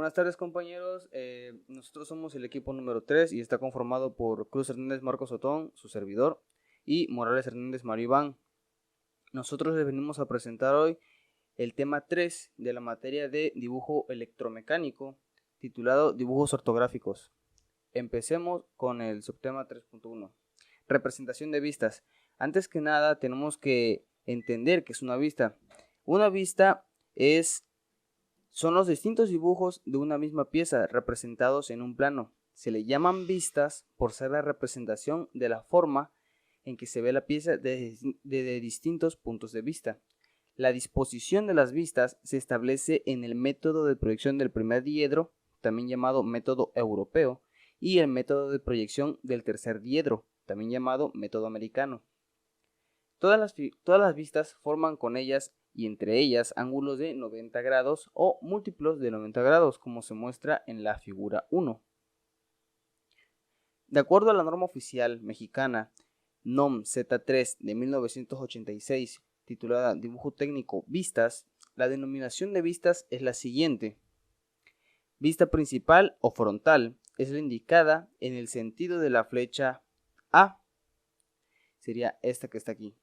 Buenas tardes, compañeros. Nosotros somos el equipo número 3 y está conformado por Cruz Hernández Marcos Otón, su servidor, y Morales Hernández Mario Iván. Nosotros les venimos a presentar hoy el tema 3 de la materia de dibujo electromecánico, titulado Dibujos ortográficos. Empecemos con el subtema 3.1. Representación de vistas. Antes que nada, tenemos que entender qué es una vista. Una vista son los distintos dibujos de una misma pieza representados en un plano. Se le llaman vistas por ser la representación de la forma en que se ve la pieza desde distintos puntos de vista. La disposición de las vistas se establece en el método de proyección del primer diedro, también llamado método europeo, y el método de proyección del tercer diedro, también llamado método americano. Todas las vistas forman con ellas y entre ellas ángulos de 90 grados o múltiplos de 90 grados, como se muestra en la figura 1. De acuerdo a la norma oficial mexicana NOM Z3 de 1986, titulada Dibujo técnico vistas, la denominación de vistas es la siguiente. Vista principal o frontal es la indicada en el sentido de la flecha A. Sería esta que está aquí.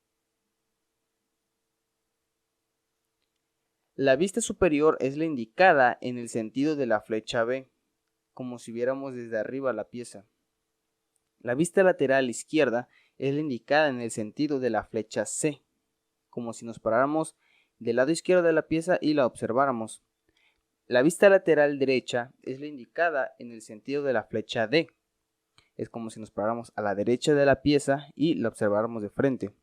La vista superior es la indicada en el sentido de la flecha B, como si viéramos desde arriba la pieza. La vista lateral izquierda es la indicada en el sentido de la flecha C, como si nos paráramos del lado izquierdo de la pieza y la observáramos. La vista lateral derecha es la indicada en el sentido de la flecha D, es como si nos paráramos a la derecha de la pieza y la observáramos de frente.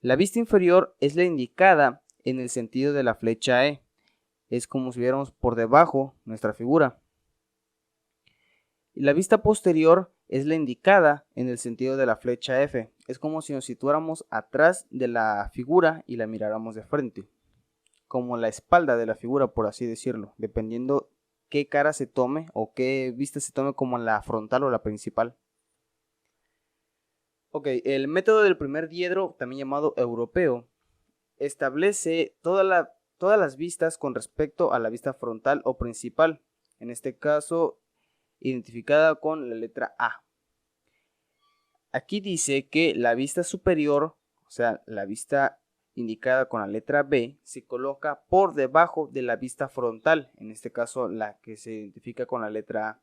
La vista inferior es la indicada en el sentido de la flecha E, es como si viéramos por debajo nuestra figura. Y la vista posterior es la indicada en el sentido de la flecha F, es como si nos situáramos atrás de la figura y la miráramos de frente, como la espalda de la figura, por así decirlo, dependiendo qué cara se tome o qué vista se tome, como la frontal o la principal. Ok, el método del primer diedro, también llamado europeo, establece todas las vistas con respecto a la vista frontal o principal, en este caso identificada con la letra A. Aquí dice que la vista superior, o sea, la vista indicada con la letra B, se coloca por debajo de la vista frontal, en este caso la que se identifica con la letra A.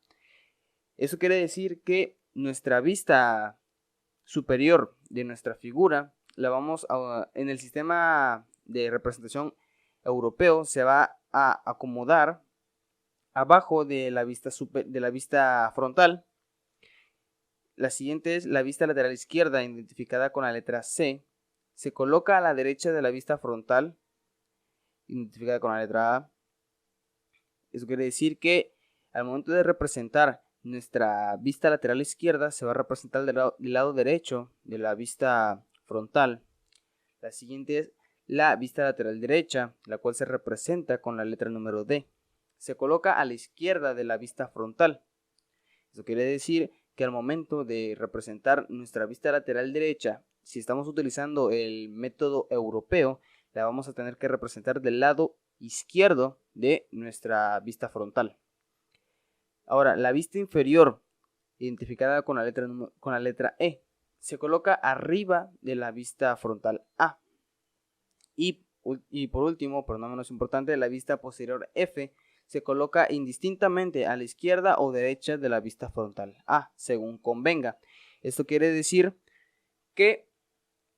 Eso quiere decir que nuestra vista superior de nuestra figura en el sistema de representación europeo se va a acomodar abajo de la vista frontal. La siguiente es la vista lateral izquierda, identificada con la letra C. Se coloca a la derecha de la vista frontal, identificada con la letra A. Eso quiere decir que al momento de representar nuestra vista lateral izquierda, se va a representar del lado derecho de la vista frontal. La siguiente es la vista lateral derecha, la cual se representa con la letra número D. Se coloca a la izquierda de la vista frontal. Eso quiere decir que al momento de representar nuestra vista lateral derecha, si estamos utilizando el método europeo, la vamos a tener que representar del lado izquierdo de nuestra vista frontal. Ahora, la vista inferior, identificada con la letra E, se coloca arriba de la vista frontal A. Y por último, pero no menos importante, la vista posterior F se coloca indistintamente a la izquierda o derecha de la vista frontal A, según convenga. Esto quiere decir que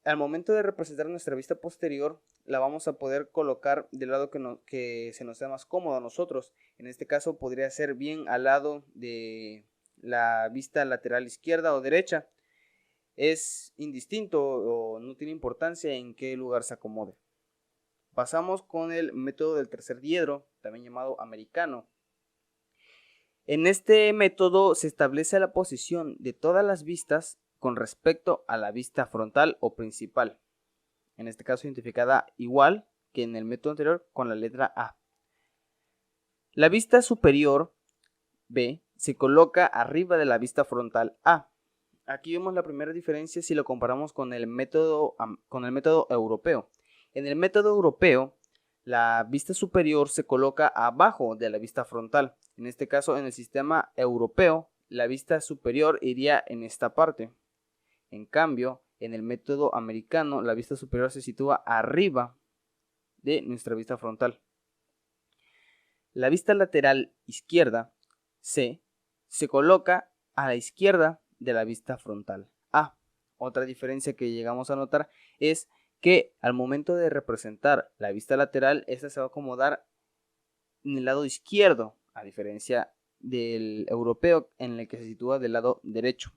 al momento de representar nuestra vista posterior, la vamos a poder colocar del lado que se nos sea más cómodo a nosotros. En este caso podría ser bien al lado de la vista lateral izquierda o derecha. Es indistinto o no tiene importancia en qué lugar se acomode. Pasamos con el método del tercer diedro, también llamado americano. En este método se establece la posición de todas las vistas con respecto a la vista frontal o principal, en este caso identificada igual que en el método anterior con la letra A. La vista superior B se coloca arriba de la vista frontal A. Aquí vemos la primera diferencia si lo comparamos con el método europeo. En el método europeo, La vista superior se coloca abajo de la vista frontal. En este caso, en el sistema europeo, la vista superior iría en esta parte. En cambio, en el método americano, la vista superior se sitúa arriba de nuestra vista frontal. La vista lateral izquierda, C, se coloca a la izquierda de la vista frontal, A. Otra diferencia que llegamos a notar es que al momento de representar la vista lateral, esta se va a acomodar en el lado izquierdo, a diferencia del europeo en el que se sitúa del lado derecho.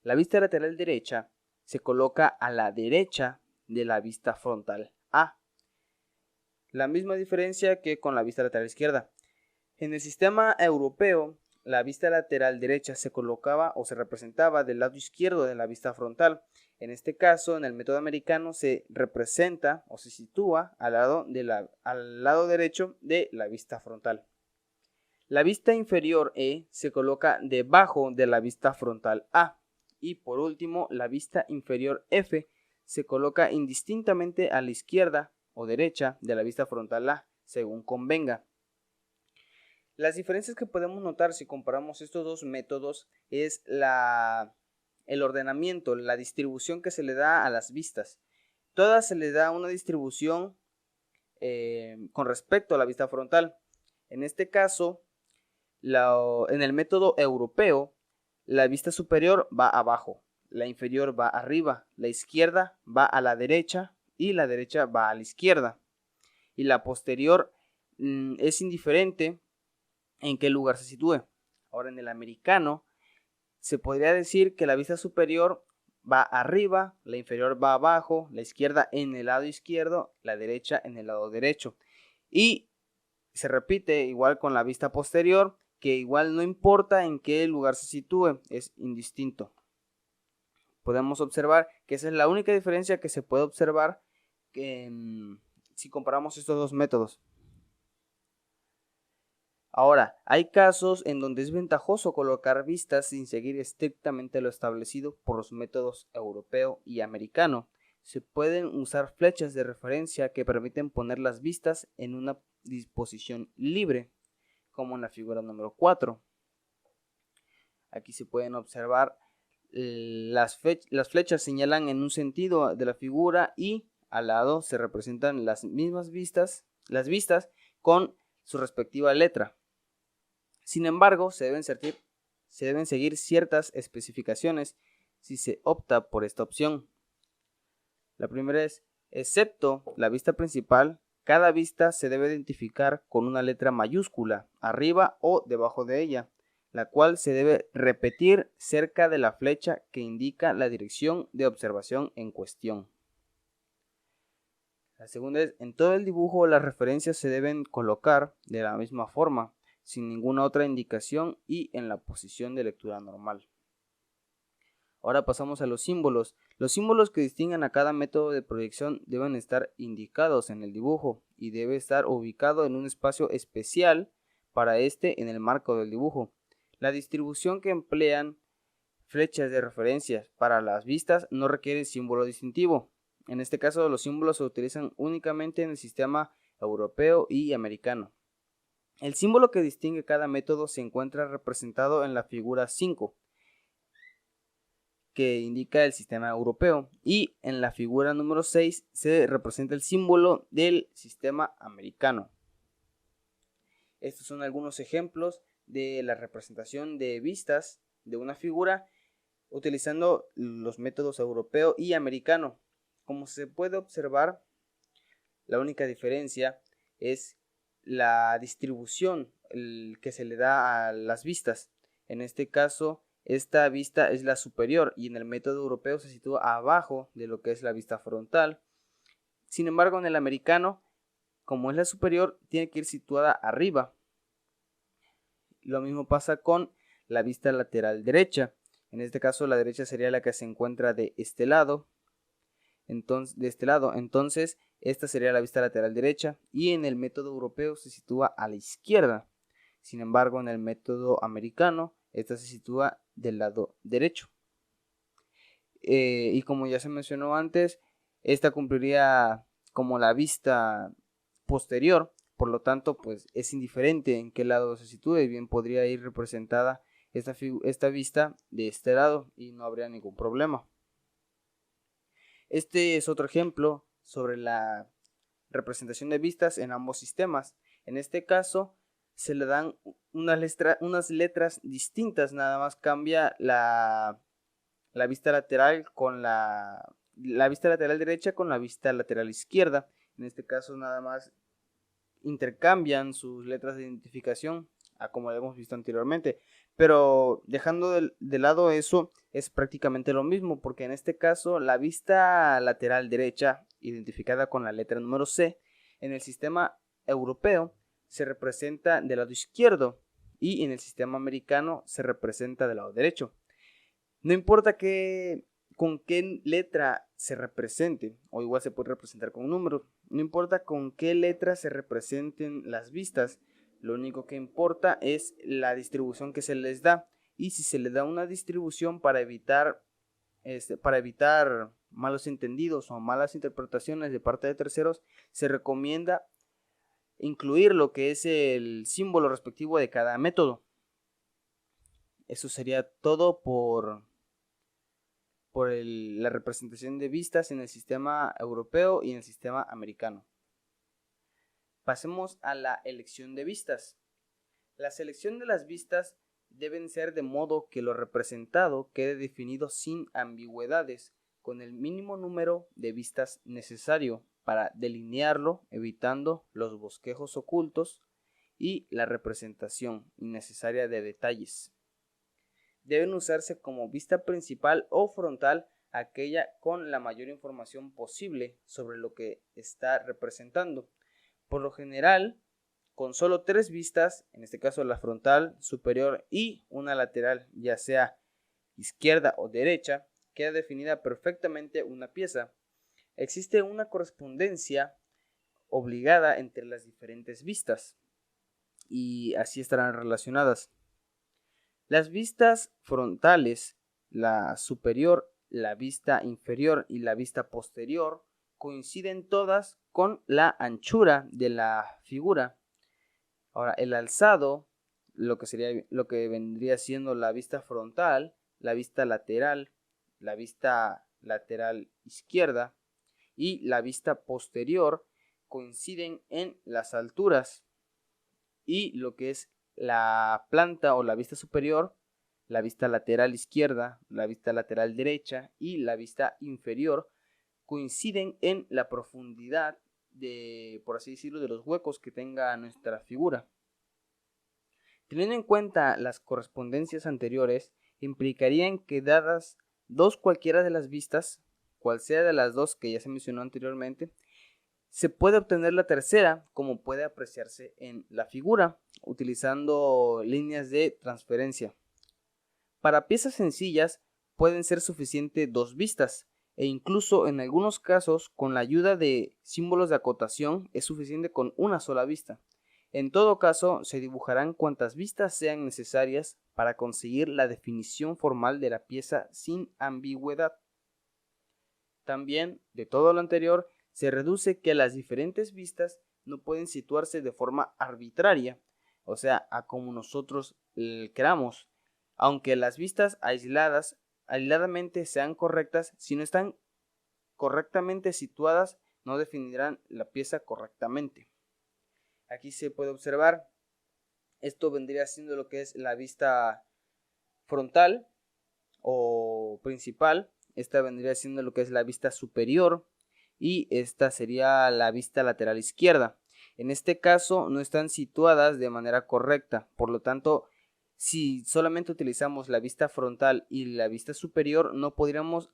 La vista lateral derecha se coloca a la derecha de la vista frontal A. La misma diferencia que con la vista lateral izquierda. En el sistema europeo, la vista lateral derecha se colocaba o se representaba del lado izquierdo de la vista frontal. En este caso, en el método americano, se representa o se sitúa al lado derecho de la vista frontal. La vista inferior E se coloca debajo de la vista frontal A. Y por último, la vista inferior F se coloca indistintamente a la izquierda o derecha de la vista frontal A, según convenga. Las diferencias que podemos notar si comparamos estos dos métodos es el ordenamiento, la distribución que se le da a las vistas. Todas se le da una distribución con respecto a la vista frontal. En este caso, en el método europeo, la vista superior va abajo, la inferior va arriba, la izquierda va a la derecha y la derecha va a la izquierda. Y la posterior es indiferente en qué lugar se sitúe. Ahora, en el americano se podría decir que la vista superior va arriba, la inferior va abajo, la izquierda en el lado izquierdo, la derecha en el lado derecho. Y se repite igual con la vista posterior, que igual no importa en qué lugar se sitúe, es indistinto. Podemos observar que esa es la única diferencia que se puede observar si comparamos estos dos métodos. Ahora, hay casos en donde es ventajoso colocar vistas sin seguir estrictamente lo establecido por los métodos europeo y americano. Se pueden usar flechas de referencia que permiten poner las vistas en una disposición libre, como en la figura número 4. Aquí se pueden observar las flechas señalan en un sentido de la figura y al lado se representan las mismas vistas, con su respectiva letra. Sin embargo, se deben seguir ciertas especificaciones si se opta por esta opción. La primera es, excepto la vista principal, cada vista se debe identificar con una letra mayúscula arriba o debajo de ella, la cual se debe repetir cerca de la flecha que indica la dirección de observación en cuestión. La segunda es, en todo el dibujo las referencias se deben colocar de la misma forma, sin ninguna otra indicación y en la posición de lectura normal. Ahora pasamos a los símbolos. Los símbolos que distinguen a cada método de proyección deben estar indicados en el dibujo y debe estar ubicado en un espacio especial para este en el marco del dibujo. La distribución que emplean flechas de referencia para las vistas no requiere símbolo distintivo. En este caso, los símbolos se utilizan únicamente en el sistema europeo y americano. El símbolo que distingue cada método se encuentra representado en la figura 5, que indica el sistema europeo, y en la figura número 6 se representa el símbolo del sistema americano. Estos son algunos ejemplos de la representación de vistas de una figura utilizando los métodos europeo y americano. Como se puede observar, la única diferencia es la distribución que se le da a las vistas. En este caso, esta vista es la superior y en el método europeo se sitúa abajo de lo que es la vista frontal. Sin embargo, en el americano, como es la superior, tiene que ir situada arriba. Lo mismo pasa con la vista lateral derecha. En este caso, la derecha sería la que se encuentra de este lado. Entonces, esta sería la vista lateral derecha y en el método europeo se sitúa a la izquierda. Sin embargo, en el método americano, esta se sitúa del lado derecho. Y como ya se mencionó antes, esta cumpliría como la vista posterior, por lo tanto pues es indiferente en qué lado se sitúe, bien podría ir representada esta vista de este lado y no habría ningún problema. Este es otro ejemplo sobre la representación de vistas en ambos sistemas. En este caso se le dan unas letras distintas, nada más cambia la vista lateral con la vista lateral derecha con la vista lateral izquierda. En este caso nada más intercambian sus letras de identificación, a como lo hemos visto anteriormente. Pero dejando de lado eso, es prácticamente lo mismo, porque en este caso la vista lateral derecha, identificada con la letra número C, en el sistema europeo se representa del lado izquierdo y en el sistema americano se representa del lado derecho. No importa con qué letra se represente, o igual se puede representar con números, no importa con qué letra se representen las vistas, lo único que importa es la distribución que se les da, y si se le da una distribución para evitar malos entendidos o malas interpretaciones de parte de terceros, se recomienda incluir lo que es el símbolo respectivo de cada método. Eso sería todo por la representación de vistas en el sistema europeo y en el sistema americano. Pasemos a la elección de vistas. La selección de las vistas deben ser de modo que lo representado quede definido sin ambigüedades, con el mínimo número de vistas necesario para delinearlo, evitando los bosquejos ocultos y la representación innecesaria de detalles. Deben usarse como vista principal o frontal aquella con la mayor información posible sobre lo que está representando. Por lo general, con solo 3 vistas, en este caso la frontal, superior y una lateral, ya sea izquierda o derecha, queda definida perfectamente una pieza. Existe una correspondencia obligada entre las diferentes vistas y así estarán relacionadas. Las vistas frontales, la superior, la vista inferior y la vista posterior, coinciden todas con la anchura de la figura. Ahora, el alzado, lo que vendría siendo la vista frontal, la vista lateral izquierda y la vista posterior coinciden en las alturas, y lo que es la planta o la vista superior, la vista lateral izquierda, la vista lateral derecha y la vista inferior coinciden en la profundidad por así decirlo, de los huecos que tenga nuestra figura. Teniendo en cuenta las correspondencias anteriores, implicarían que dadas cualquiera de las vistas, cual sea de las dos que ya se mencionó anteriormente, se puede obtener la tercera, como puede apreciarse en la figura, utilizando líneas de transferencia. Para piezas sencillas pueden ser suficientes 2 vistas, e incluso en algunos casos con la ayuda de símbolos de acotación es suficiente con una sola vista. En todo caso, se dibujarán cuantas vistas sean necesarias para conseguir la definición formal de la pieza sin ambigüedad. También, de todo lo anterior, se reduce que las diferentes vistas no pueden situarse de forma arbitraria, o sea, a como nosotros queramos, aunque las vistas aisladamente sean correctas, si no están correctamente situadas, no definirán la pieza correctamente. Aquí se puede observar, esto vendría siendo lo que es la vista frontal o principal, esta vendría siendo lo que es la vista superior y esta sería la vista lateral izquierda. En este caso no están situadas de manera correcta, por lo tanto, si solamente utilizamos la vista frontal y la vista superior, no podríamos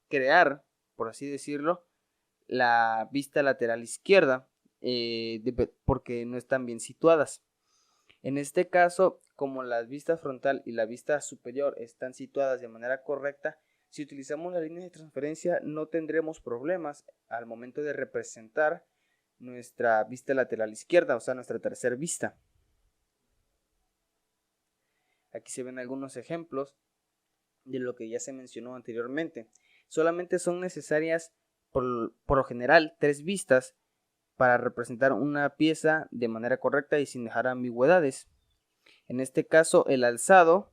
crear, por así decirlo, la vista lateral izquierda, porque no están bien situadas. En este caso, como la vista frontal y la vista superior están situadas de manera correcta, si utilizamos la línea de transferencia no tendremos problemas al momento de representar nuestra vista lateral izquierda, o sea, nuestra tercera vista. Aquí se ven algunos ejemplos de lo que ya se mencionó anteriormente. Solamente son necesarias por lo general 3 vistas para representar una pieza de manera correcta y sin dejar ambigüedades. En este caso, el alzado,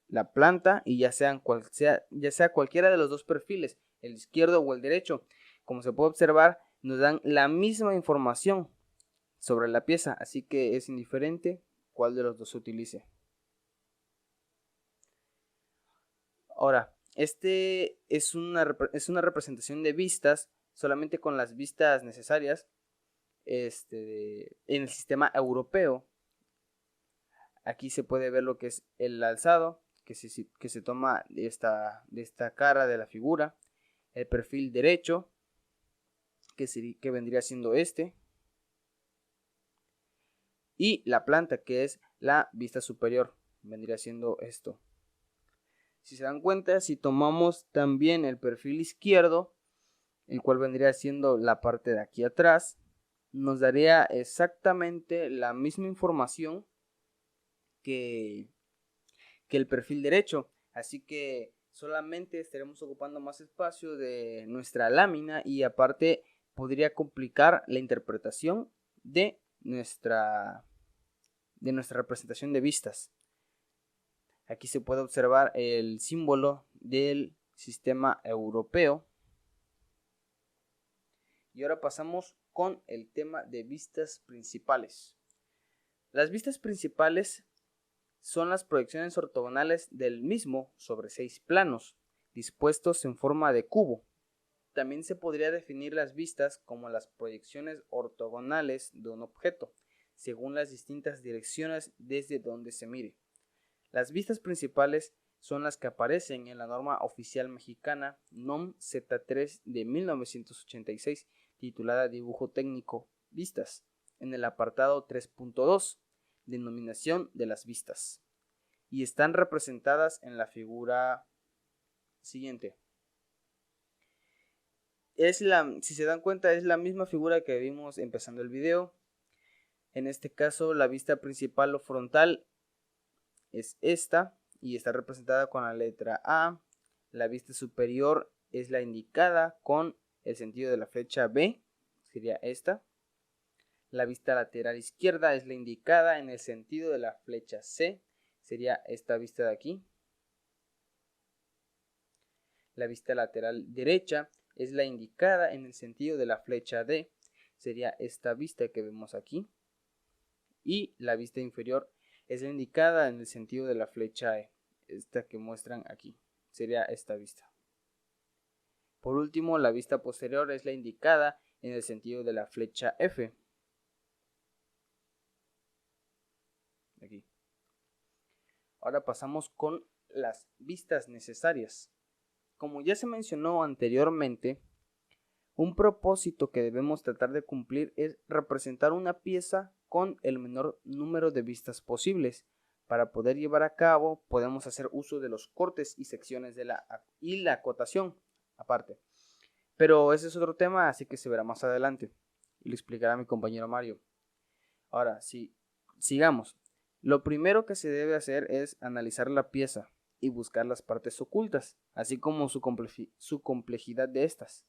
la planta y ya sea cualquiera de los dos perfiles, el izquierdo o el derecho, como se puede observar, nos dan la misma información sobre la pieza, así que es indiferente cuál de los dos se utilice. Ahora, este es una representación de vistas solamente con las vistas necesarias en el sistema europeo. Aquí se puede ver lo que es el alzado, que se toma de esta cara de la figura, el perfil derecho, que vendría siendo este, y la planta, que es la vista superior, vendría siendo esto. Si se dan cuenta, si tomamos también el perfil izquierdo, el cual vendría siendo la parte de aquí atrás, nos daría exactamente la misma información que el perfil derecho, así que solamente estaremos ocupando más espacio de nuestra lámina y aparte podría complicar la interpretación de nuestra representación de vistas. Aquí se puede observar el símbolo del sistema europeo. Y ahora pasamos con el tema de vistas principales. Las vistas principales son las proyecciones ortogonales del mismo sobre 6 planos, dispuestos en forma de cubo. También se podría definir las vistas como las proyecciones ortogonales de un objeto, según las distintas direcciones desde donde se mire. Las vistas principales son las que aparecen en la norma oficial mexicana NOM Z3 de 1986, titulada Dibujo técnico Vistas, en el apartado 3.2. Denominación de las vistas, y están representadas en la figura siguiente. Si se dan cuenta, es la misma figura que vimos empezando el video. En este caso, la vista principal o frontal es esta y está representada con la letra A. La vista superior es la indicada con el sentido de la flecha B, sería esta. La vista lateral izquierda es la indicada en el sentido de la flecha C, sería esta vista de aquí. La vista lateral derecha es la indicada en el sentido de la flecha D, sería esta vista que vemos aquí. Y la vista inferior es la indicada en el sentido de la flecha E, esta que muestran aquí, sería esta vista. Por último, la vista posterior es la indicada en el sentido de la flecha F. Aquí. Ahora pasamos con las vistas necesarias. Como ya se mencionó anteriormente, un propósito que debemos tratar de cumplir es representar una pieza con el menor número de vistas posibles. Para poder llevar a cabo, podemos hacer uso de los cortes y secciones y la acotación aparte. Pero ese es otro tema, así que se verá más adelante y lo explicará mi compañero Mario. Ahora, sigamos. Lo primero que se debe hacer es analizar la pieza y buscar las partes ocultas, así como su complejidad de estas.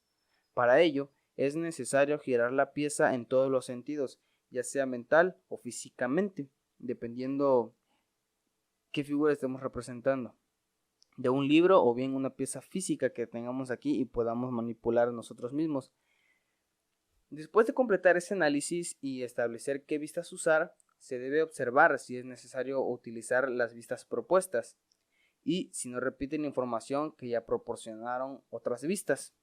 Para ello, es necesario girar la pieza en todos los sentidos, ya sea mental o físicamente, dependiendo qué figura estemos representando, de un libro o bien una pieza física que tengamos aquí y podamos manipular nosotros mismos. Después de completar ese análisis y establecer qué vistas usar, se debe observar si es necesario utilizar las vistas propuestas y si no repiten información que ya proporcionaron otras vistas.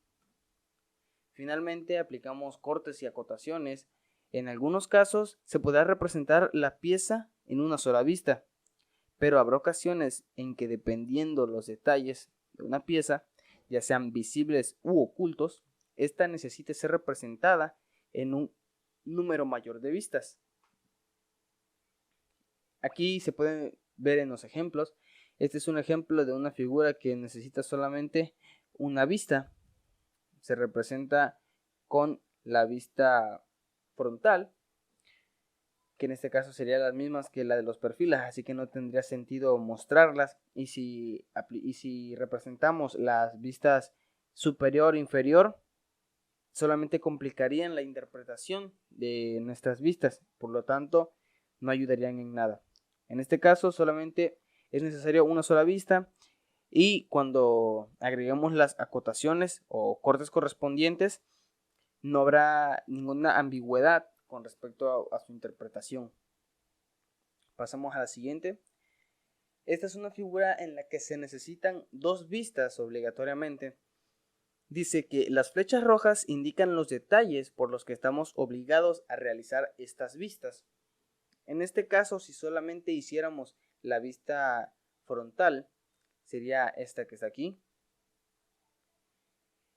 Finalmente, aplicamos cortes y acotaciones. En algunos casos se podrá representar la pieza en una sola vista, pero habrá ocasiones en que, dependiendo los detalles de una pieza, ya sean visibles u ocultos, esta necesite ser representada en un número mayor de vistas. Aquí se pueden ver en los ejemplos. Este es un ejemplo de una figura que necesita solamente una vista. Se representa con la vista frontal, que en este caso serían las mismas que la de los perfiles, así que no tendría sentido mostrarlas. Y si representamos las vistas superior e inferior, solamente complicarían la interpretación de nuestras vistas, por lo tanto no ayudarían en nada. En este caso solamente es necesario una sola vista, y cuando agreguemos las acotaciones o cortes correspondientes no habrá ninguna ambigüedad con respecto a su interpretación. Pasamos a la siguiente. Esta es una figura en la que se necesitan dos vistas obligatoriamente. Dice que las flechas rojas indican los detalles por los que estamos obligados a realizar estas vistas. En este caso, si solamente hiciéramos la vista frontal, sería esta que está aquí.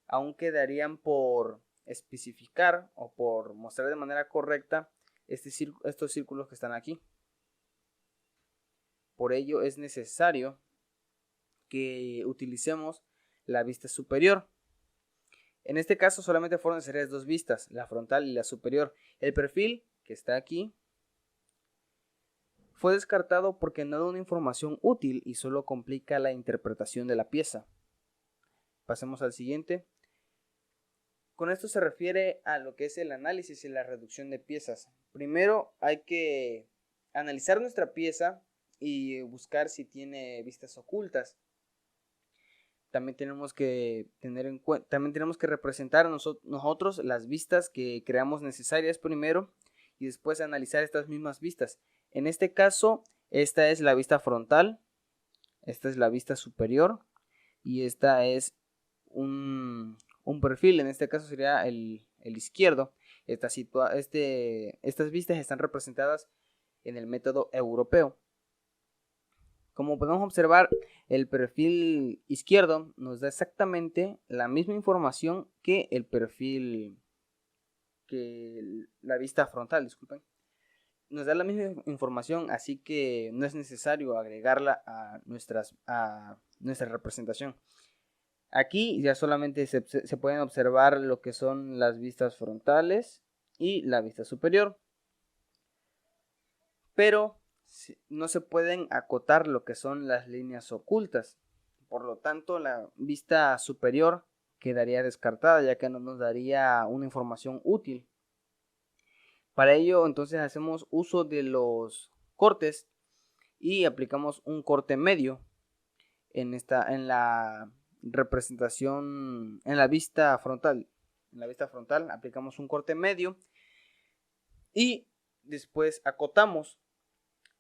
Aún quedarían por especificar o por mostrar de manera correcta estos círculos que están aquí. Por ello es necesario que utilicemos la vista superior. En este caso solamente fueron necesarias dos vistas, la frontal y la superior. El perfil, que está aquí, fue descartado porque no da una información útil y solo complica la interpretación de la pieza. Pasemos al siguiente. Con esto se refiere a lo que es el análisis y la reducción de piezas. Primero hay que analizar nuestra pieza y buscar si tiene vistas ocultas. También tenemos que representar nosotros las vistas que creamos necesarias primero y después analizar estas mismas vistas. En este caso, esta es la vista frontal, esta es la vista superior y esta es un perfil. En este caso sería el izquierdo. Estas vistas están representadas en el método europeo. Como podemos observar, el perfil izquierdo nos da exactamente la misma información que la vista frontal, disculpen. Nos da la misma información, así que no es necesario agregarla a nuestra representación. Aquí ya solamente se pueden observar lo que son las vistas frontales y la vista superior, pero no se pueden acotar lo que son las líneas ocultas. Por lo tanto, la vista superior quedaría descartada, ya que no nos daría una información útil. Para ello, entonces hacemos uso de los cortes y aplicamos un corte medio en la representación, en la vista frontal. En la vista frontal aplicamos un corte medio y después acotamos.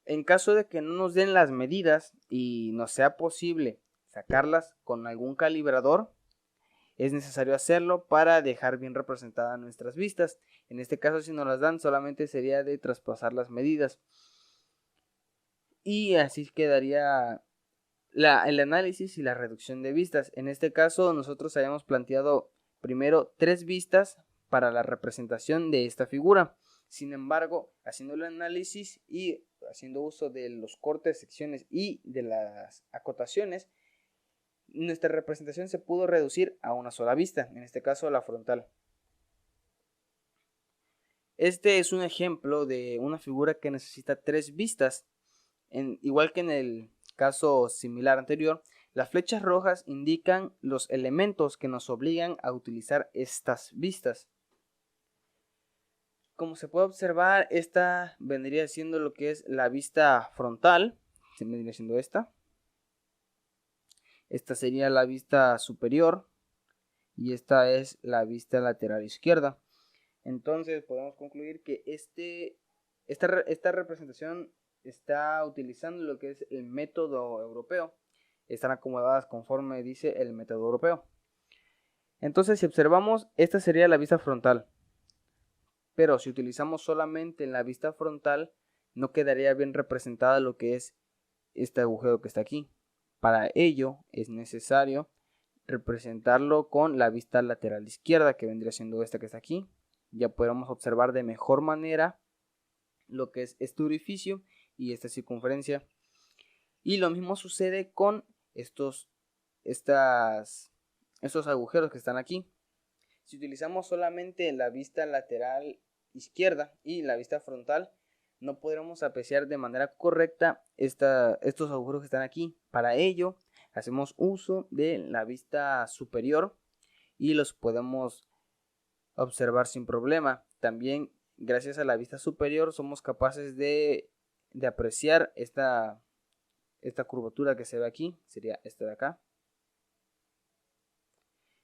En caso de que no nos den las medidas y no sea posible sacarlas con algún calibrador, es necesario hacerlo para dejar bien representadas nuestras vistas. En este caso, si nos las dan, solamente sería de traspasar las medidas. Y así quedaría el análisis y la reducción de vistas. En este caso, nosotros habíamos planteado primero 3 vistas para la representación de esta figura. Sin embargo, haciendo el análisis y haciendo uso de los cortes, secciones y de las acotaciones, nuestra representación se pudo reducir a una sola vista, en este caso la frontal. Este es un ejemplo de una figura que necesita 3 vistas. Igual que en el caso similar anterior, las flechas rojas indican los elementos que nos obligan a utilizar estas vistas. Como se puede observar, esta vendría siendo lo que es la vista frontal, se vendría siendo esta. Esta sería la vista superior y esta es la vista lateral izquierda. Entonces podemos concluir que esta representación está utilizando lo que es el método europeo. Están acomodadas conforme dice el método europeo. Entonces, si observamos, esta sería la vista frontal. Pero si utilizamos solamente la vista frontal, no quedaría bien representada lo que es este agujero que está aquí. Para ello es necesario representarlo con la vista lateral izquierda, que vendría siendo esta que está aquí. Ya podemos observar de mejor manera lo que es este orificio y esta circunferencia. Y lo mismo sucede con estos agujeros que están aquí. Si utilizamos solamente la vista lateral izquierda y la vista frontal, no podremos apreciar de manera correcta estos agujeros que están aquí. Para ello, hacemos uso de la vista superior y los podemos observar sin problema. También gracias a la vista superior somos capaces de apreciar esta curvatura que se ve aquí, sería esta de acá.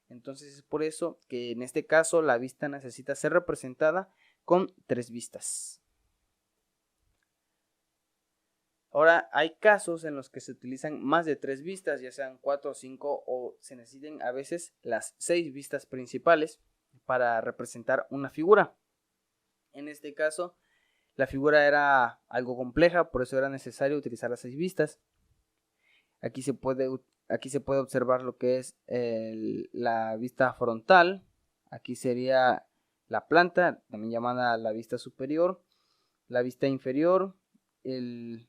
Entonces es por eso que en este caso la vista necesita ser representada con 3 vistas. Ahora hay casos en los que se utilizan más de 3 vistas, ya sean 4 o 5 o se necesiten a veces las 6 vistas principales para representar una figura. En este caso la figura era algo compleja, por eso era necesario utilizar las 6 vistas. Aquí se puede observar lo que es la vista frontal. Aquí sería la planta, también llamada la vista superior, la vista inferior, el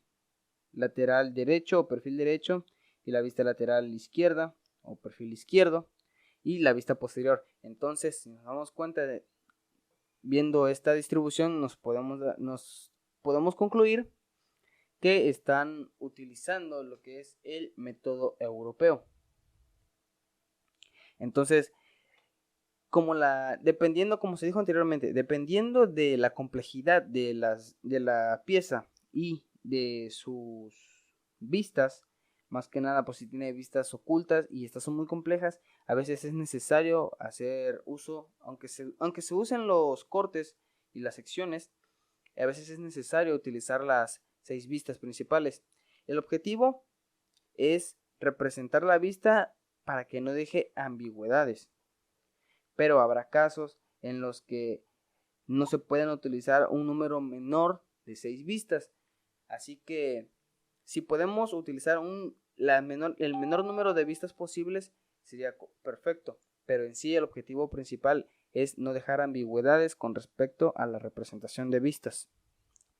lateral derecho o perfil derecho y la vista lateral izquierda o perfil izquierdo y la vista posterior. Entonces, si nos damos cuenta viendo esta distribución, nos podemos concluir que están utilizando lo que es el método europeo. Entonces, dependiendo, como se dijo anteriormente, dependiendo de la complejidad de la pieza y de sus vistas, más que nada, pues si tiene vistas ocultas y estas son muy complejas, a veces es necesario hacer uso, aunque se usen los cortes y las secciones, a veces es necesario utilizar las 6 vistas principales. El objetivo es representar la vista para que no deje ambigüedades, pero habrá casos en los que no se pueden utilizar un número menor de 6 vistas, así que si podemos utilizar el menor número de vistas posibles sería perfecto, pero en sí el objetivo principal es no dejar ambigüedades con respecto a la representación de vistas.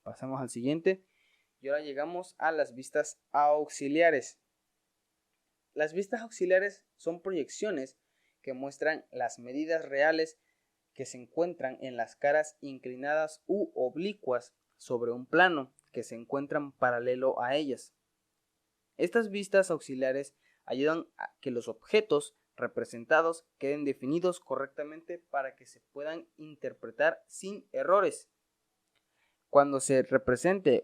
Pasamos al siguiente y ahora llegamos a las vistas auxiliares. Las vistas auxiliares son proyecciones que muestran las medidas reales que se encuentran en las caras inclinadas u oblicuas sobre un plano que se encuentran paralelo a ellas. Estas vistas auxiliares ayudan a que los objetos representados queden definidos correctamente para que se puedan interpretar sin errores. Cuando se represente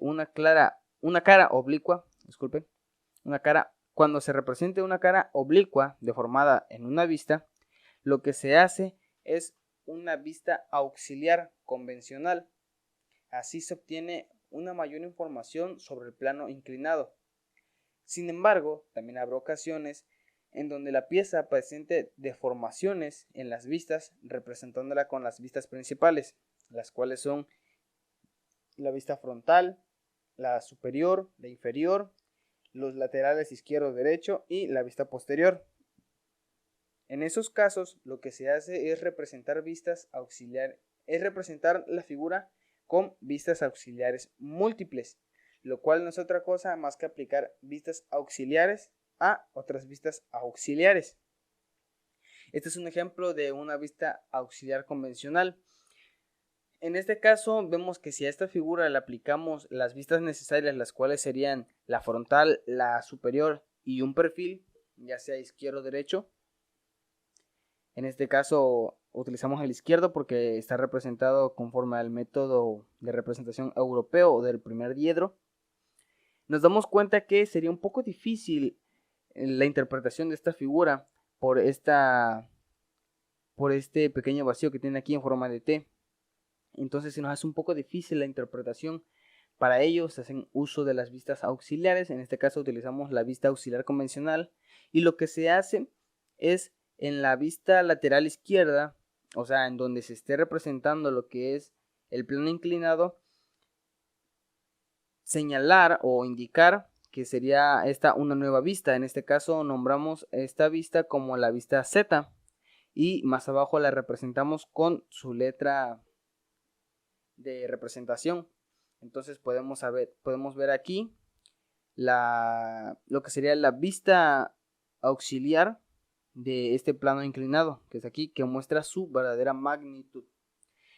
cuando se represente una cara oblicua deformada en una vista, lo que se hace es una vista auxiliar convencional. Así se obtiene una mayor información sobre el plano inclinado. Sin embargo, también habrá ocasiones en donde la pieza presente deformaciones en las vistas, representándola con las vistas principales, las cuales son la vista frontal, la superior, la inferior, los laterales izquierdo, derecho y la vista posterior. En esos casos, lo que se hace es representar la figura con vistas auxiliares múltiples, lo cual no es otra cosa más que aplicar vistas auxiliares a otras vistas auxiliares. Este es un ejemplo de una vista auxiliar convencional. En este caso vemos que si a esta figura le aplicamos las vistas necesarias, las cuales serían la frontal, la superior y un perfil, ya sea izquierdo o derecho. En este caso utilizamos el izquierdo porque está representado conforme al método de representación europeo o del primer diedro. Nos damos cuenta que sería un poco difícil la interpretación de esta figura por este pequeño vacío que tiene aquí en forma de T. Entonces se nos hace un poco difícil la interpretación. Para ello se hacen uso de las vistas auxiliares. En este caso utilizamos la vista auxiliar convencional. Y lo que se hace es en la vista lateral izquierda, o sea, en donde se esté representando lo que es el plano inclinado, señalar o indicar que sería esta una nueva vista. En este caso nombramos esta vista como la vista Z. Y más abajo la representamos con su letra de representación. Entonces podemos ver aquí lo que sería la vista auxiliar de este plano inclinado, que es aquí, que muestra su verdadera magnitud.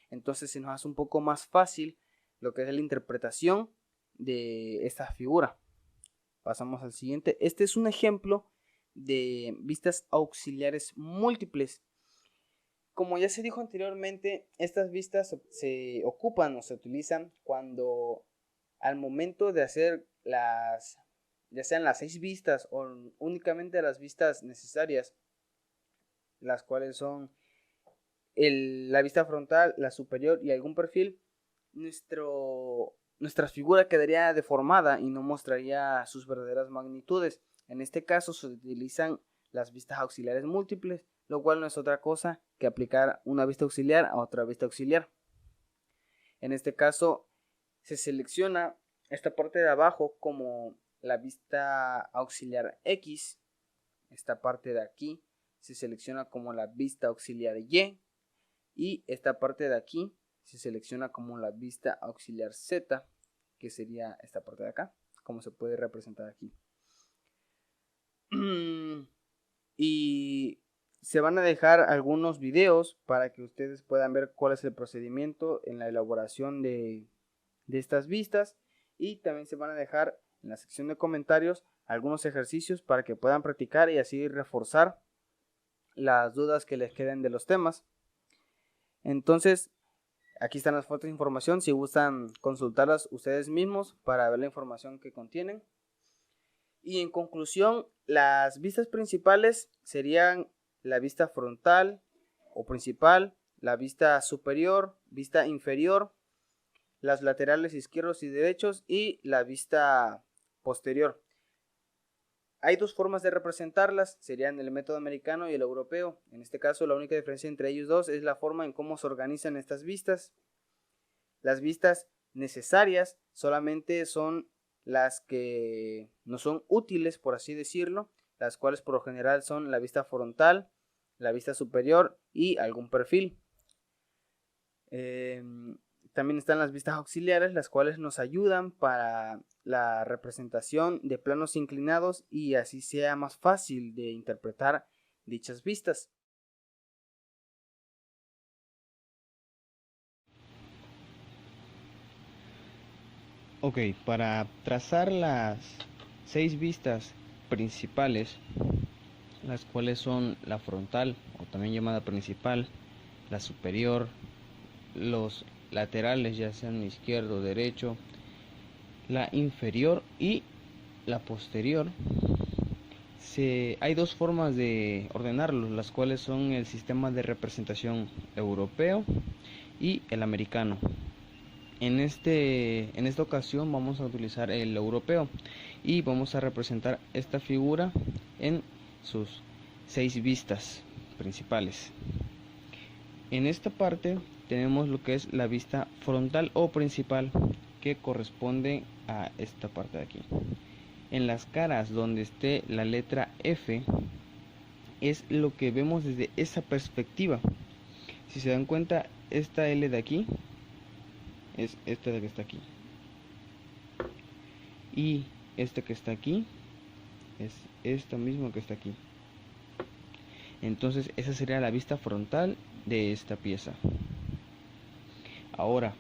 Entonces se nos hace un poco más fácil lo que es la interpretación de esta figura. Pasamos al siguiente. Este es un ejemplo de vistas auxiliares múltiples. Como ya se dijo anteriormente, estas vistas se ocupan o se utilizan cuando al momento de hacer ya sean las 6 vistas o únicamente las vistas necesarias, las cuales son la vista frontal, la superior y algún perfil, nuestra figura quedaría deformada y no mostraría sus verdaderas magnitudes. En este caso se utilizan las vistas auxiliares múltiples, lo cual no es otra cosa que aplicar una vista auxiliar a otra vista auxiliar. En este caso se selecciona esta parte de abajo como la vista auxiliar X, esta parte de aquí se selecciona como la vista auxiliar Y esta parte de aquí se selecciona como la vista auxiliar Z, que sería esta parte de acá, como se puede representar aquí. Y se van a dejar algunos videos para que ustedes puedan ver cuál es el procedimiento en la elaboración de estas vistas, y también se van a dejar en la sección de comentarios algunos ejercicios para que puedan practicar y así reforzar las dudas que les queden de los temas. Entonces, aquí están las fuentes de información si gustan consultarlas ustedes mismos para ver la información que contienen. Y en conclusión, las vistas principales serían la vista frontal o principal, la vista superior, vista inferior, las laterales izquierdos y derechos y la vista posterior. Hay dos formas de representarlas, serían el método americano y el europeo. En este caso, la única diferencia entre ellos dos es la forma en cómo se organizan estas vistas. Las vistas necesarias solamente son las que no son útiles, por así decirlo, las cuales por lo general son la vista frontal, la vista superior y algún perfil. También están las vistas auxiliares, las cuales nos ayudan para la representación de planos inclinados y así sea más fácil de interpretar dichas vistas. Ok, para trazar las 6 vistas principales, las cuales son la frontal o también llamada principal, la superior, los laterales ya sean izquierdo o derecho, la inferior y la posterior, hay dos formas de ordenarlos, las cuales son el sistema de representación europeo y el americano. En esta ocasión vamos a utilizar el europeo y vamos a representar esta figura en sus 6 vistas principales. En esta parte tenemos lo que es la vista frontal o principal, que corresponde a esta parte de aquí. En las caras donde esté la letra F es lo que vemos desde esa perspectiva. Si se dan cuenta, esta L de aquí es esta de que está aquí, y esta que está aquí es esta misma que está aquí. Entonces esa sería la vista frontal de esta pieza. Ahora,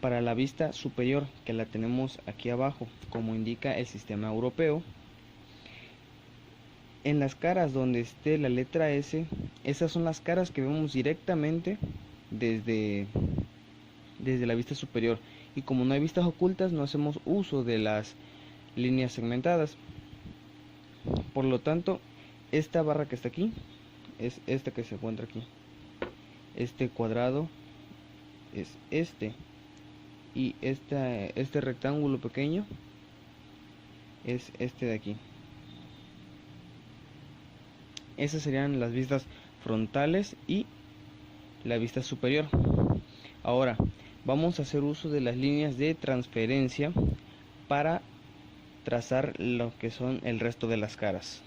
para la vista superior, que la tenemos aquí abajo, como indica el sistema europeo, en las caras donde esté la letra S, esas son las caras que vemos directamente desde la vista superior, y como no hay vistas ocultas no hacemos uso de las líneas segmentadas. Por lo tanto, esta barra que está aquí es esta que se encuentra aquí, este cuadrado es este, y este rectángulo pequeño es este de aquí. Esas serían las vistas frontales y la vista superior. Ahora vamos a hacer uso de las líneas de transferencia para trazar lo que son el resto de las caras.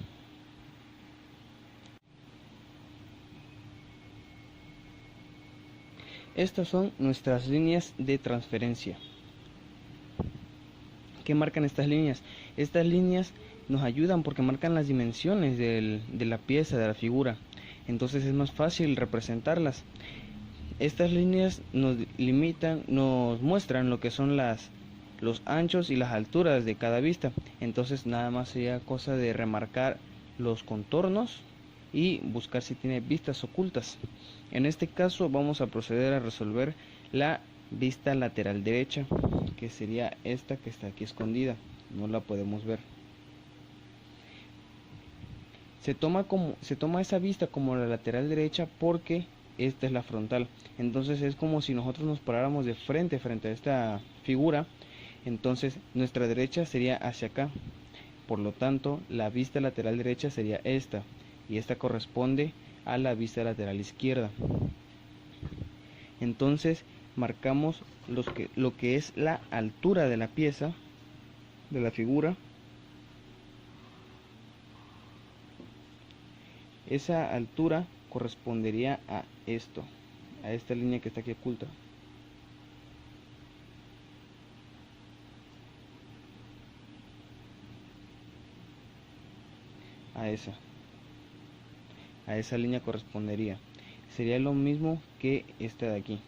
Estas son nuestras líneas de transferencia. ¿Qué marcan estas líneas? Estas líneas nos ayudan porque marcan las dimensiones de la pieza, de la figura. Entonces es más fácil representarlas. Estas líneas nos limitan, nos muestran lo que son los anchos y las alturas de cada vista. Entonces nada más sería cosa de remarcar los contornos y buscar si tiene vistas ocultas. En este caso vamos a proceder a resolver la vista lateral derecha, que sería esta que está aquí escondida, no la podemos ver. Se toma esa vista como la lateral derecha porque esta es la frontal. Entonces es como si nosotros nos paráramos de frente a esta figura. Entonces nuestra derecha sería hacia acá. Por lo tanto, la vista lateral derecha sería esta, y esta corresponde a la vista lateral izquierda. Entonces marcamos lo que es la altura de la pieza, de la figura. Esa altura correspondería a esto, a esta línea que está aquí oculta. A esa línea correspondería. Sería lo mismo que esta de aquí.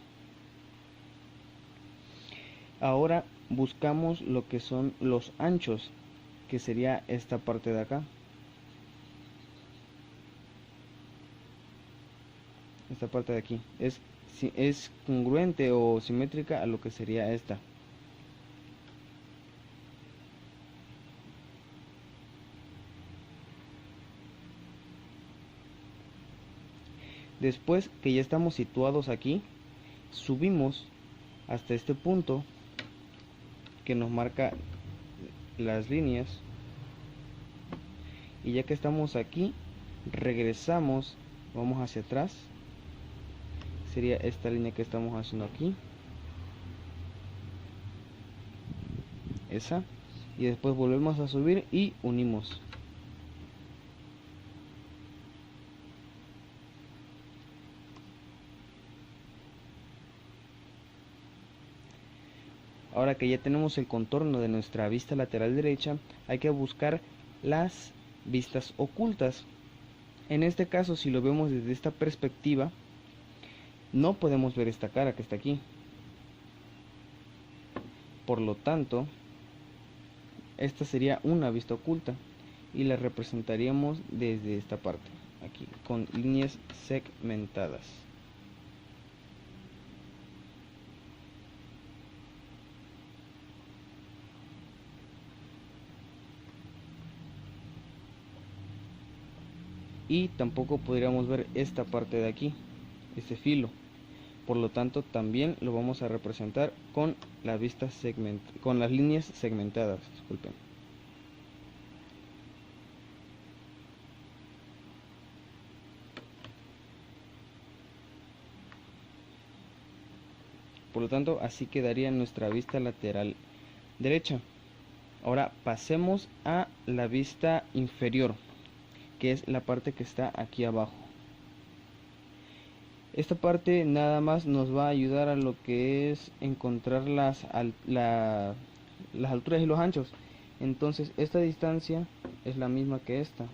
Ahora buscamos lo que son los anchos, que sería esta parte de acá. Esta parte de aquí es congruente o simétrica a lo que sería esta. Después que ya estamos situados aquí, subimos hasta este punto que nos marca las líneas, y ya que estamos aquí, regresamos, vamos hacia atrás. Sería esta línea que estamos haciendo aquí, esa, y después volvemos a subir y unimos. Ahora que ya tenemos el contorno de nuestra vista lateral derecha, hay que buscar las vistas ocultas. En este caso, si lo vemos desde esta perspectiva, no podemos ver esta cara que está aquí. Por lo tanto, esta sería una vista oculta y la representaríamos desde esta parte, aquí, con líneas segmentadas. Y tampoco podríamos ver esta parte de aquí, este filo. Por lo tanto, también lo vamos a representar con la vista con las líneas segmentadas, disculpen. Por lo tanto, así quedaría nuestra vista lateral derecha. Ahora pasemos a la vista inferior, que es la parte que está aquí abajo. Esta parte nada más nos va a ayudar a lo que es encontrar las alturas y los anchos. Entonces esta distancia es la misma que esta,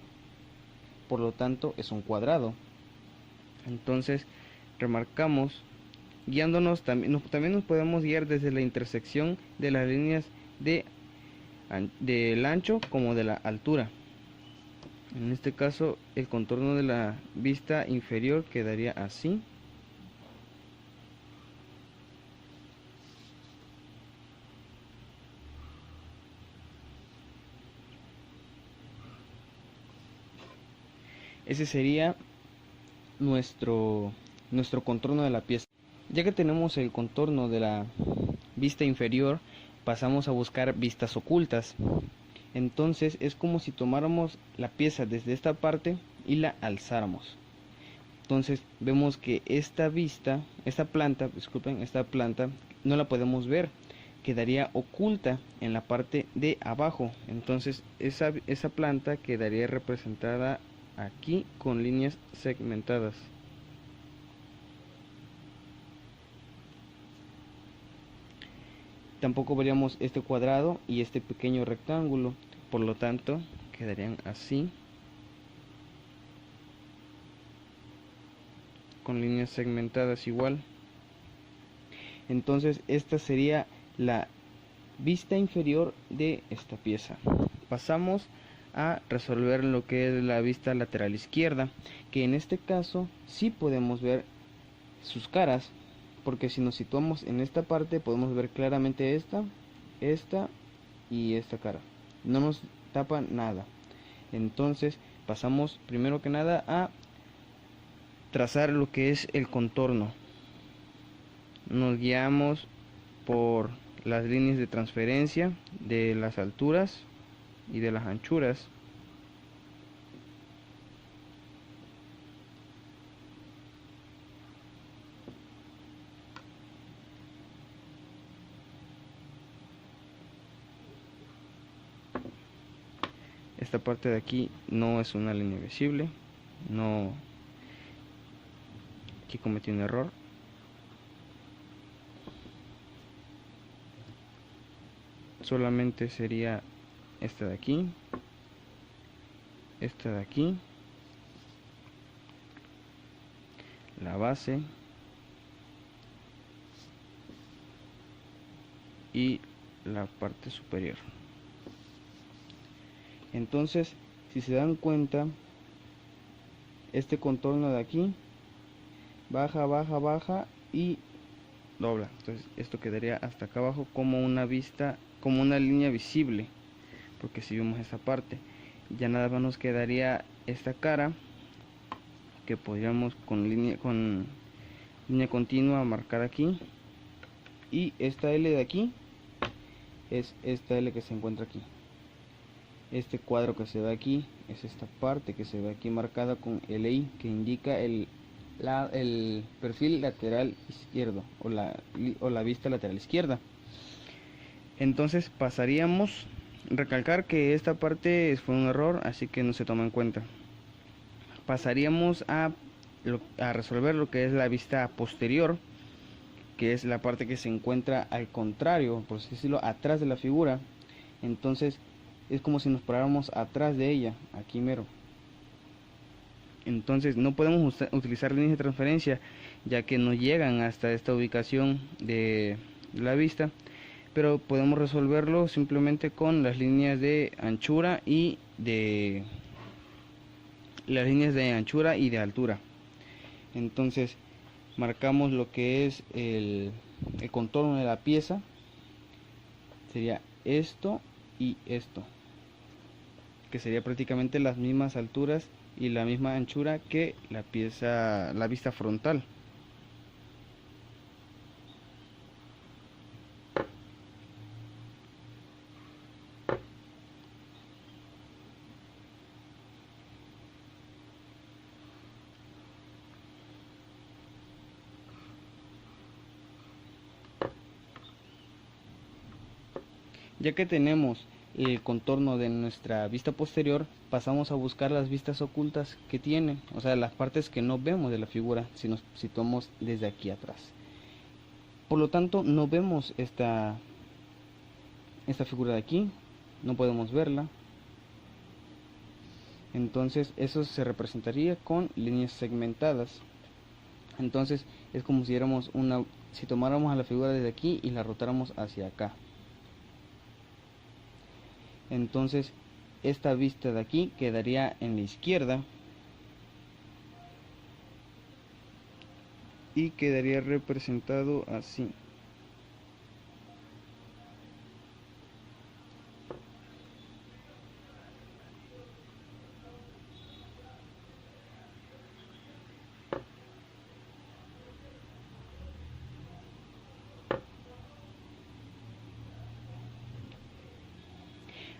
por lo tanto es un cuadrado. Entonces remarcamos, guiándonos también nos podemos guiar desde la intersección de las líneas del ancho como de la altura. En este caso el contorno de la vista inferior quedaría así. Ese sería nuestro contorno de la pieza. Ya que tenemos el contorno de la vista inferior, pasamos a buscar vistas ocultas. Entonces es como si tomáramos la pieza desde esta parte y la alzáramos. Entonces vemos que esta planta no la podemos ver, quedaría oculta en la parte de abajo. Entonces esa planta quedaría representada aquí con líneas segmentadas. Tampoco veríamos este cuadrado y este pequeño rectángulo, por lo tanto quedarían así, con líneas segmentadas igual. Entonces esta sería la vista inferior de esta pieza. Pasamos a resolver lo que es la vista lateral izquierda, que en este caso sí podemos ver sus caras, porque si nos situamos en esta parte podemos ver claramente esta y esta cara, no nos tapa nada. Entonces pasamos primero que nada a trazar lo que es el contorno. Nos guiamos por las líneas de transferencia de las alturas y de las anchuras. Esta parte de aquí no es una línea visible, no, aquí cometí un error. Solamente sería esta de aquí, esta de aquí, la base y la parte superior. Entonces, si se dan cuenta, este contorno de aquí baja, baja, baja y dobla. Entonces esto quedaría hasta acá abajo como una vista, como una línea visible, porque si vemos esa parte, ya nada más nos quedaría esta cara que podríamos con línea continua marcar aquí, y esta L de aquí es esta L que se encuentra aquí. Este cuadro que se ve aquí es esta parte que se ve aquí marcada con LI, que indica el perfil lateral izquierdo o la vista lateral izquierda. Entonces pasaríamos, recalcar que esta parte fue un error, así que no se toma en cuenta. Pasaríamos a resolver lo que es la vista posterior, que es la parte que se encuentra al contrario, por así decirlo, atrás de la figura. Entonces es como si nos paráramos atrás de ella, aquí mero. Entonces no podemos utilizar líneas de transferencia, ya que no llegan hasta esta ubicación de la vista, pero podemos resolverlo simplemente con las líneas de anchura y de altura. Entonces marcamos lo que es el contorno de la pieza, sería esto y esto, que sería prácticamente las mismas alturas y la misma anchura que la vista frontal. Ya que tenemos el contorno de nuestra vista posterior, pasamos a buscar las vistas ocultas que tiene, o sea, las partes que no vemos de la figura si nos situamos desde aquí atrás. Por lo tanto, no vemos esta figura de aquí, no podemos verla. Entonces eso se representaría con líneas segmentadas. Entonces es como si tomáramos a la figura desde aquí y la rotáramos hacia acá. Entonces esta vista de aquí quedaría en la izquierda y quedaría representado así.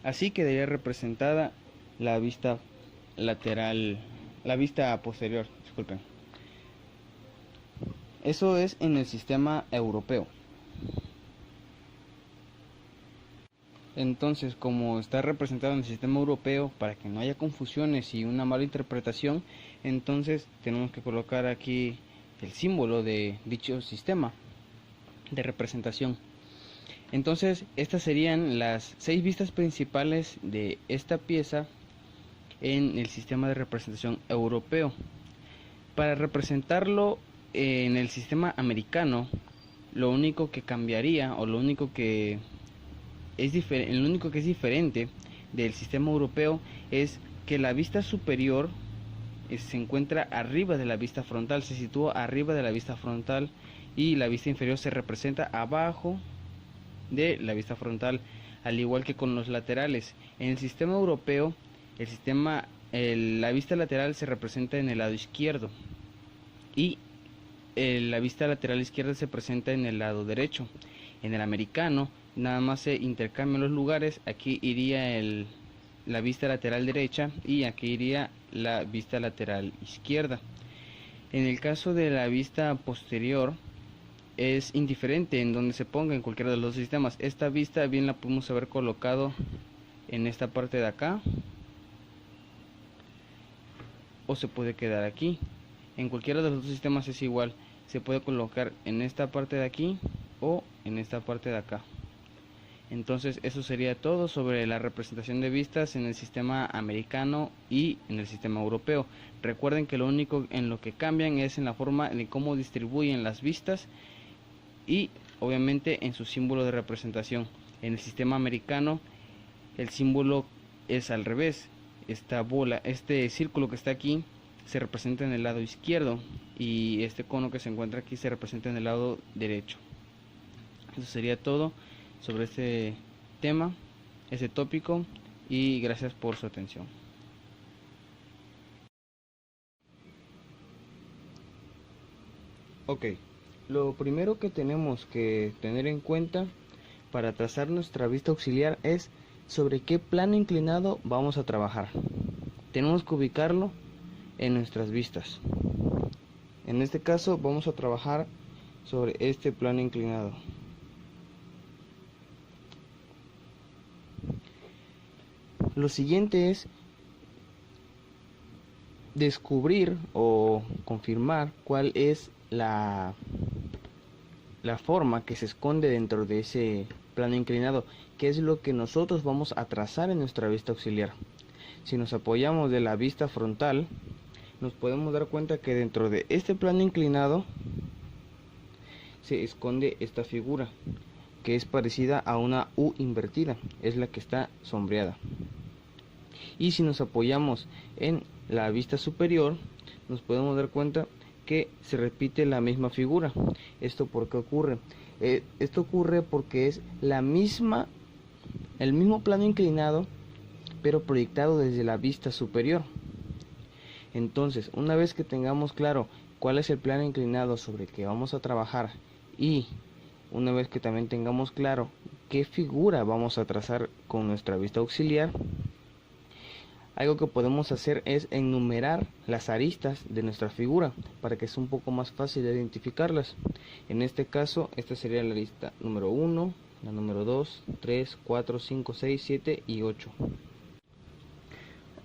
Así quedaría representada la vista lateral, la vista posterior, disculpen. Eso es en el sistema europeo. Entonces, como está representado en el sistema europeo, para que no haya confusiones y una mala interpretación, entonces tenemos que colocar aquí el símbolo de dicho sistema de representación. Entonces estas serían las 6 vistas principales de esta pieza en el sistema de representación europeo. Para representarlo en el sistema americano, lo único que cambiaría, o lo único que es diferente, del sistema europeo es que la vista superior se encuentra arriba de la vista frontal, se sitúa arriba de la vista frontal, y la vista inferior se representa abajo de la vista frontal, al igual que con los laterales. En el sistema europeo, la vista lateral se representa en el lado izquierdo y la vista lateral izquierda se presenta en el lado derecho. En el americano nada más se intercambian los lugares, aquí iría la vista lateral derecha y aquí iría la vista lateral izquierda. En el caso de la vista posterior es indiferente en donde se ponga, en cualquiera de los sistemas. Esta vista bien la podemos haber colocado en esta parte de acá, o se puede quedar aquí. En cualquiera de los dos sistemas es igual, se puede colocar en esta parte de aquí o en esta parte de acá. Entonces eso sería todo sobre la representación de vistas en el sistema americano y en el sistema europeo. Recuerden que lo único en lo que cambian es en la forma de cómo distribuyen las vistas y obviamente en su símbolo de representación. En el sistema americano el símbolo es al revés. Este círculo que está aquí se representa en el lado izquierdo y este cono que se encuentra aquí se representa en el lado derecho. Eso sería todo sobre este tema, este tópico, y gracias por su atención. Ok, lo primero que tenemos que tener en cuenta para trazar nuestra vista auxiliar es sobre qué plano inclinado vamos a trabajar. Tenemos que ubicarlo en nuestras vistas. En este caso vamos a trabajar sobre este plano inclinado. Lo siguiente es descubrir o confirmar cuál es la forma que se esconde dentro de ese plano inclinado, que es lo que nosotros vamos a trazar en nuestra vista auxiliar. Si nos apoyamos de la vista frontal, nos podemos dar cuenta que dentro de este plano inclinado se esconde esta figura, que es parecida a una U invertida, es la que está sombreada. Y si nos apoyamos en la vista superior, nos podemos dar cuenta que se repite la misma figura. ¿Esto por qué ocurre? Esto ocurre porque es el mismo plano inclinado, pero proyectado desde la vista superior. Entonces, una vez que tengamos claro cuál es el plano inclinado sobre el que vamos a trabajar, y una vez que también tengamos claro qué figura vamos a trazar con nuestra vista auxiliar, algo que podemos hacer es enumerar las aristas de nuestra figura para que sea un poco más fácil de identificarlas. En este caso, esta sería la arista número 1, la número 2, 3, 4, 5, 6, 7 y 8.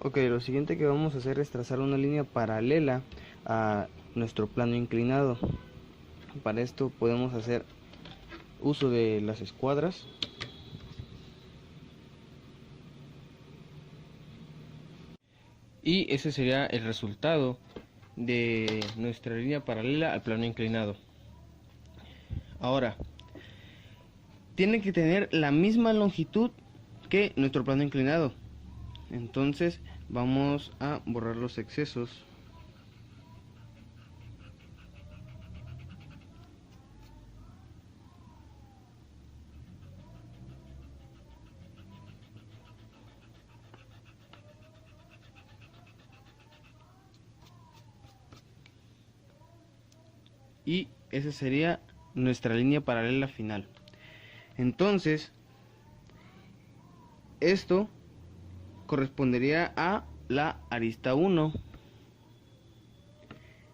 Ok, lo siguiente que vamos a hacer es trazar una línea paralela a nuestro plano inclinado. Para esto podemos hacer uso de las escuadras. Y ese sería el resultado de nuestra línea paralela al plano inclinado. Ahora, tiene que tener la misma longitud que nuestro plano inclinado. Entonces vamos a borrar los excesos. Y esa sería nuestra línea paralela final. Entonces, esto correspondería a la arista 1.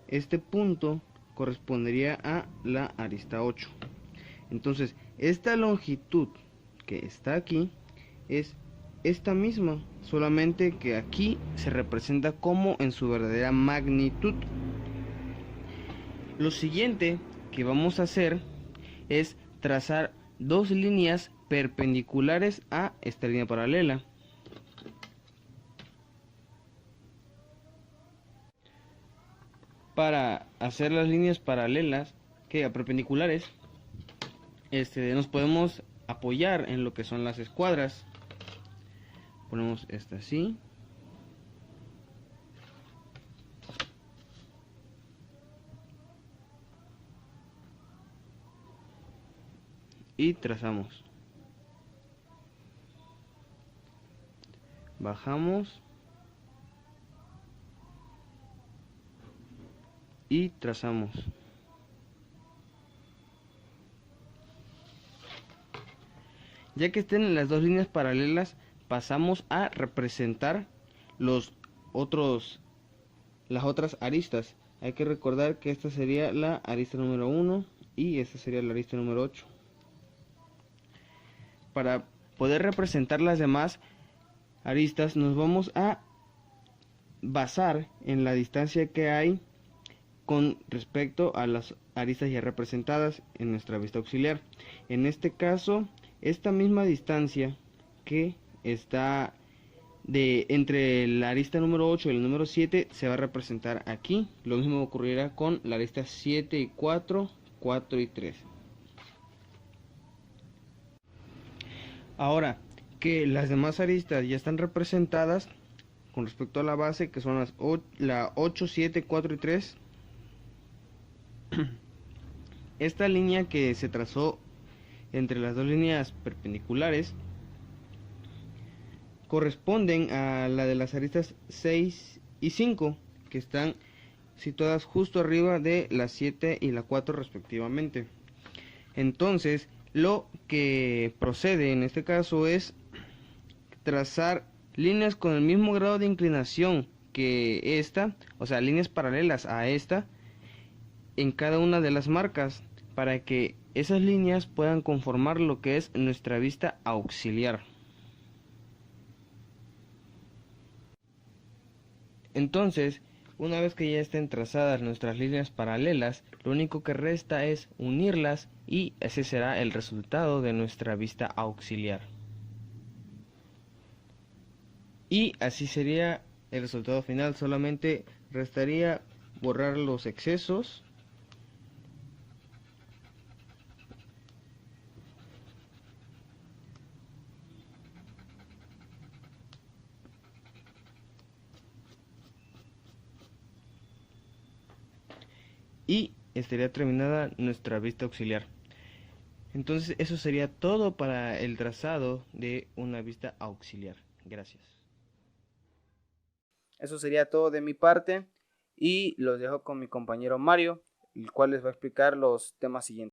Este punto correspondería a la arista 8. Entonces, esta longitud que está aquí es esta misma, solamente que aquí se representa como en su verdadera magnitud. Lo siguiente que vamos a hacer es trazar dos líneas perpendiculares a esta línea paralela. Para hacer las líneas paralelas, perpendiculares, nos podemos apoyar en lo que son las escuadras. ponemos esta así. Y trazamos. Bajamos. Y trazamos. Ya que estén en las dos líneas paralelas, pasamos a representar las otras aristas. Hay que recordar que esta sería la arista número 1 y esta sería la arista número 8. Para poder representar las demás aristas, nos vamos a basar en la distancia que hay con respecto a las aristas ya representadas en nuestra vista auxiliar. En este caso, esta misma distancia que está entre la arista número 8 y el número 7 se va a representar aquí. Lo mismo ocurrirá con la arista 7 y 4, 4 y 3. Ahora que las demás aristas ya están representadas con respecto a la base, que son la 8, 7, 4 y 3, esta línea que se trazó entre las dos líneas perpendiculares corresponden a la de las aristas 6 y 5, que están situadas justo arriba de la 7 y la 4 respectivamente. Entonces, lo que procede en este caso es trazar líneas con el mismo grado de inclinación que esta, o sea, líneas paralelas a esta, en cada una de las marcas, para que esas líneas puedan conformar lo que es nuestra vista auxiliar. Entonces, una vez que ya estén trazadas nuestras líneas paralelas, lo único que resta es unirlas y ese será el resultado de nuestra vista auxiliar. Y así sería el resultado final. Solamente restaría borrar los excesos y estaría terminada nuestra vista auxiliar. Entonces eso sería todo para el trazado de una vista auxiliar. Gracias. Eso sería todo de mi parte y los dejo con mi compañero Mario, el cual les va a explicar los temas siguientes.